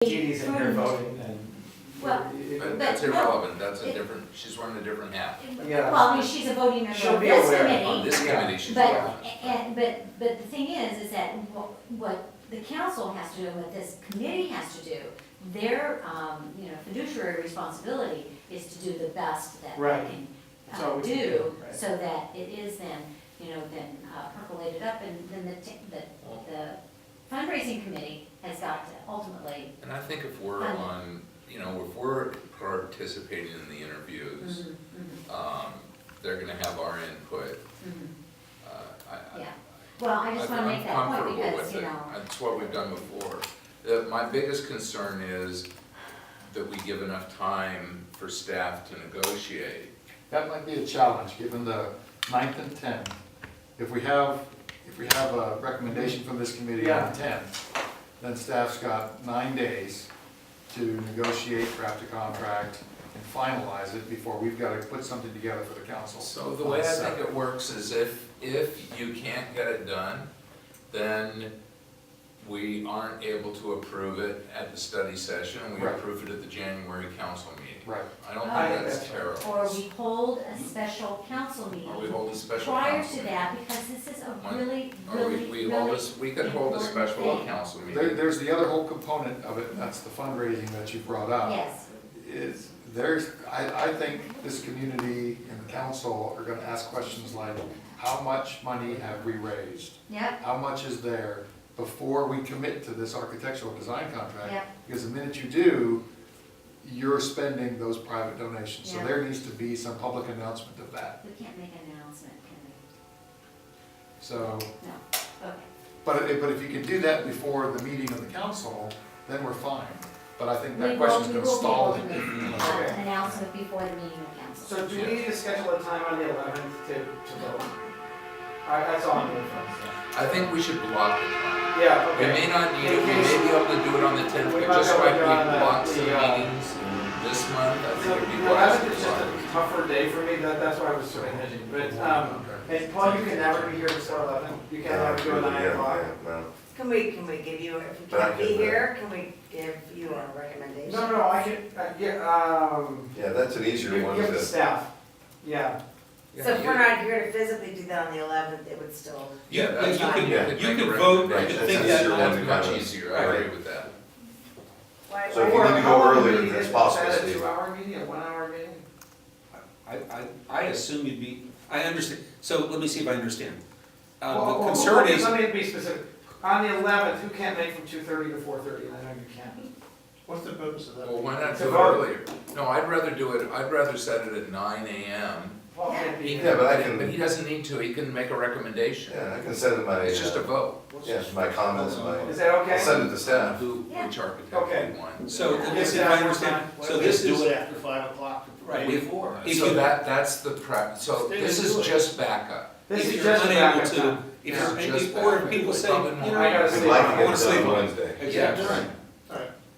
Judy's in here voting and. Well, But that's irrelevant, that's a different, she's running a different hat. Yeah. Well, I mean, she's a voting member She'll of be this aware. committee. On this Yeah. committee, she's But, running. but the thing is that what the council has to do, what this committee has to do, their, fiduciary responsibility is to do the best that Right. they That's all can we can do, do, right. so that it is then, percolated up, and then the fundraising committee has got to ultimately. And I think if we're on, if we're participating in the interviews, they're gonna have our input. Yeah, well, I just wanna make that point I'm comfortable because, with it. That's what we've done before. My biggest concern is that we give enough time for staff to negotiate. That might be a challenge, given the 9th and 10th. If we have a recommendation from this committee on the 10th, then staff's got 9 days to negotiate, draft a contract, and finalize it before we've got to put something together for the council. So the way I think it works is if you can't get it done, then we aren't able to approve it at the study session, and we Right. approve it at the January council meeting. Right. I don't I think think that's that's right. terrible. or we hold a special council meeting. Or we hold a special Prior council to meeting. that, because this is a One- really, Or really, we could hold a important special thing. council There, meeting. there's the other whole component of it, and that's the fundraising that you brought up. Yes, I think this community and the council are gonna ask questions like, how much money have we raised? yep, How much is there before we commit to this architectural design contract? yep, Because the minute you do, you're spending those private donations. So Yeah. there needs to be some public announcement of that. we can't make an announcement, can So, we? No, okay. but if you can do that before the meeting of the council, then we're fine. But I think We that will- question's we gonna will be stall able it. to make an announcement before the meeting of council. So do we need to schedule a time on the 11th to vote? That's all I'm doing for I think we should block the time. Yeah, We okay. may not need it, we may be able to do it on the 10th, We but might just be able to like do it on we the- blocked some the, meetings this month, I So think it'd be the wise 11th to is just block. a tougher day for me, that's why I was sort of hedging. But, and Paul, you can never be here before 11, you can't have to do it at 9 o'clock. Can we give you, if you can't be here, can we give you our recommendation? No, I can, Yeah, that's an easier one give the to, staff, yeah. So if we're not here to physically do that on the 11th, it would still, Yeah, that's you fine. could- You you could could make a vote, recommendation. I think That's that- much that's much easier, I agree with that. why, So if you why- need to How go long a earlier, meeting that's is possible, that, a Steve. 2-hour meeting, a 1-hour meeting? I assume you'd be, I understand, so let me see if I understand. Well, The concern is, Let me be specific, on the 11th, who can't make from 2:30 to 4:30, and I know you can't. What's the purpose of that? Well, why not To do it vote. earlier? No, I'd rather set it at 9 AM. Paul can't be Yeah, here. but I can- But he doesn't need to, he can make a recommendation. yeah, I can send it my, It's just a vote. yeah, my comments, Is my, that okay? I'll send it to staff. Which architect Okay. we want. so let me Give see if I staff more understand. time. So this is, after 5 o'clock, Right. before. If So you- that's the so Stay this and is do it. just backup. This if is you're just a unable backup to, time. if Yeah, you're, just or if backup. people say, Probably you more. know, I gotta We'd sleep. like I to wanna get it sleep done on it. Wednesday. Exactly.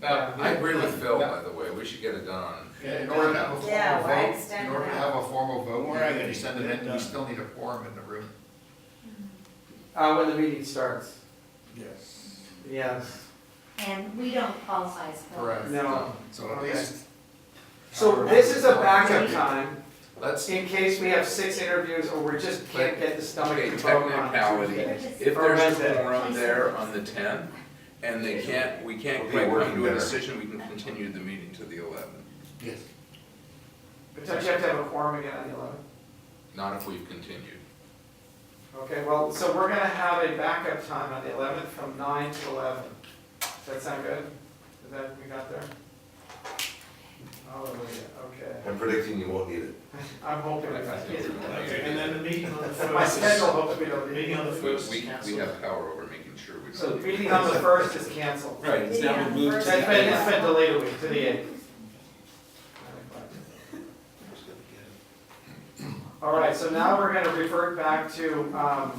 Now, I agree with Phil, by the way, we should get it done. in order to have a formal Yeah, why vote, extend in order to it have a formal vote, Where are we they? send it in, we still need a quorum in the room. When the meeting starts, Yes. yes. And we don't qualify as. Correct. No. So at Okay. least. So this is a backup time, Let's, in case we have 6 interviews, or we just can't get the stomach okay, to vote on technicality, Tuesday. if Or there's a Wednesday. forum there on the 10th, and we can't We'll be quite come working to a better. decision, we can continue the meeting to the 11th. Yes. But don't you have to have a quorum again on the 11th? Not if we've continued. Okay, well, so we're gonna have a backup time on the 11th from 9 to 11. Does that sound good? Is that, we got there? Hallelujah, okay. I'm predicting you won't need it. I'm hoping I I think we're gonna need Okay, it. and then the meeting on the 1st. My schedule hopes we don't need Meeting on the it. 1st. We have power over making sure we So don't. meeting on the 1st is canceled. right, it's now been moved It's to been, the it's been delayed a week, to the 8th. All right, so now we're gonna revert back to, back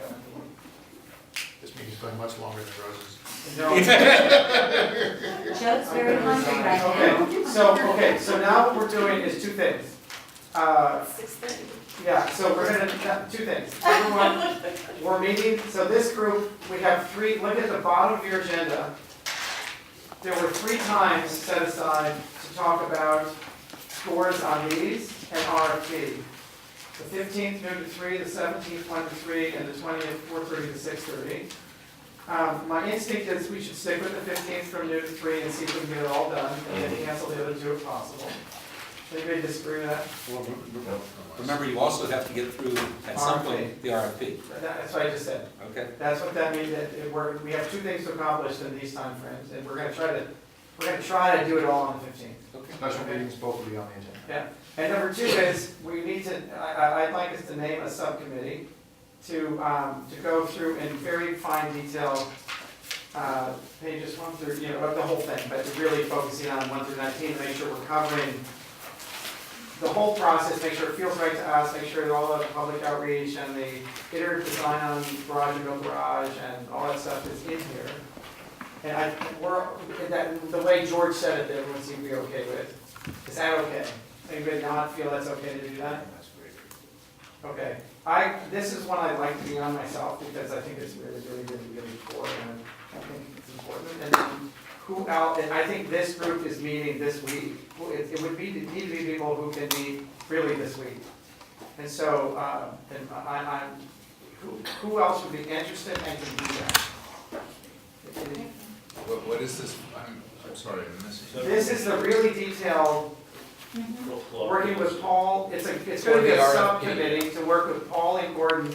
up. This meeting's going much longer than Rose's. No. Joe's very hungry right now. Okay, so now what we're doing is 2 things. 6:30. Yeah, so we're gonna, two things. Number one, we're meeting, so this group, we have three, look at the bottom of your agenda. There were 3 times set aside to talk about scores on these and RFP. The 15th, noon to 3, the 17th, 1 to 3, and the 20th, 4:30 to 6:30. My instinct is we should stick with the 15th from noon to 3 and see if we can get it all done, and then cancel the other 2 if possible. Anybody disagree with that? Well, remember, you also have to get through, at some point, the RFP, That's what I just said. okay? That's what that means, that we have 2 things to accomplish in these timeframes, and we're gonna try to do it all on the 15th. Okay. Special meeting's supposed to be on the agenda. Yeah, and number 2 is, we need to, I'd like us to name a subcommittee to go through in very fine detail, pages 1 through, of the whole thing, but really focusing on 1 through 19 to make sure we're covering the whole process, make sure it feels right to us, make sure that all the public outreach and the iterative design on garage and no garage and all that stuff is in here. And the way George said it, that everyone seemed to be okay with. Is that okay? Anybody not feel that's okay to do that? That's great. Okay. This is one I'd like to be on myself because I think it's really core and I think it's important. And then who else, and I think this group is meeting this week. It would need to be people who can meet really this week. And so, who else would be interested and can do that? What is this? I'm sorry, I'm missing. This is the really detailed, working with Paul, it's gonna be For a the RFP. subcommittee to work with Paul and Gordon